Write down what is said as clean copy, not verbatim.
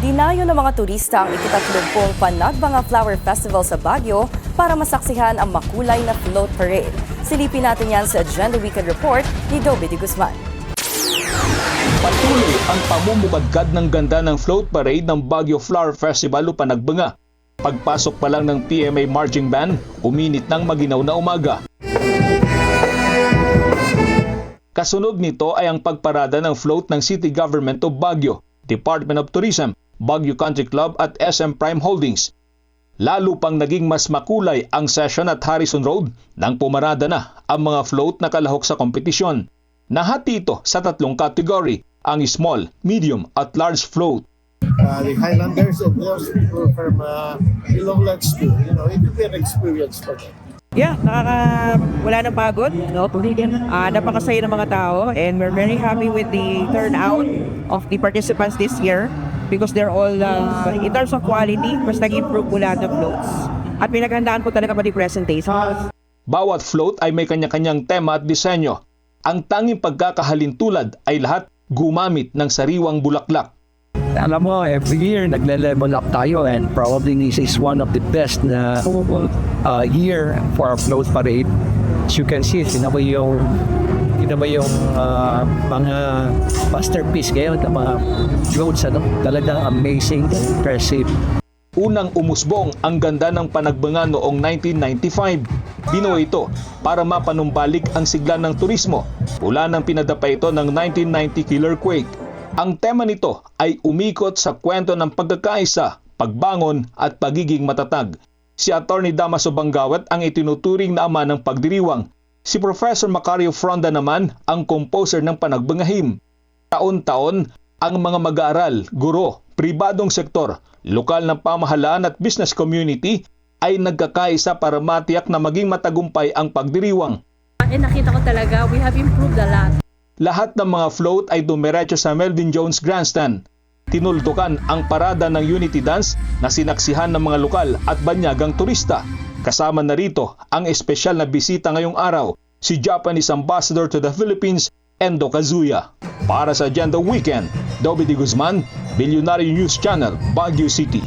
Dinayo ng mga turista ang ika-30 Panagbenga Flower Festival sa Baguio para masaksihan ang makulay na float parade. Silipin natin yan sa Agenda Weekend Report ni Dobby de Guzman. Patuloy ang pamumukadkad ng ganda ng float parade ng Baguio Flower Festival o Panagbenga. Pagpasok pa lang ng PMA Marching Band, uminit ng maginaw na umaga. Kasunod nito ay ang pagparada ng float ng City Government of Baguio, Department of Tourism, Baguio Country Club at SM Prime Holdings. Lalo pang naging mas makulay ang session at Harrison Road nang pumarada na ang mga float na kalahok sa kompetisyon. Nahati ito sa 3 kategory, ang small, medium at large float. The Highlanders and those people from Ilonglags too, it will be an experience for them. Yeah, wala nang pagod, no? Napakasaya ng mga tao and we're very happy with the turnout of the participants this year because they're all, in terms of quality, mas nag-improve po lahat ng floats. At pinaghandaan po talaga pati presentation. Bawat float ay may kanya-kanyang tema at disenyo. Ang tanging pagkakahalintulad ay lahat gumamit ng sariwang bulaklak. Alam mo, every year nagle-level up tayo and probably this is one of the best na year for our float parade. As you can see, tinaba yung mga masterpiece ngayon ng mga floats, talagang amazing, impressive. Unang umusbong ang ganda ng Panagbenga noong 1995. Binuo ito para mapanumbalik ang sigla ng turismo mula nang pinadapa ito ng 1990 killer quake. Ang tema nito ay umikot sa kwento ng pagkakaisa, pagbangon at pagiging matatag. Si Atty. Damaso Bangawat ang itinuturing na ama ng pagdiriwang. Si Professor Macario Fronda naman ang composer ng Panagbenga Hymn. Taon-taon ang mga mag-aaral, guro, pribadong sektor, lokal na pamahalaan at business community ay nagkakaisa para matiyak na maging matagumpay ang pagdiriwang. Nakita ko talaga, we have improved a lot. Lahat ng mga float ay dumiretso sa Melvin Jones Grandstand. Tinultukan ang parada ng Unity Dance na sinaksihan ng mga lokal at banyagang turista. Kasama na rito ang espesyal na bisita ngayong araw, si Japanese Ambassador to the Philippines, Endo Kazuya. Para sa Agenda Weekend, Dobby de Guzman, Billionaire News Channel, Baguio City.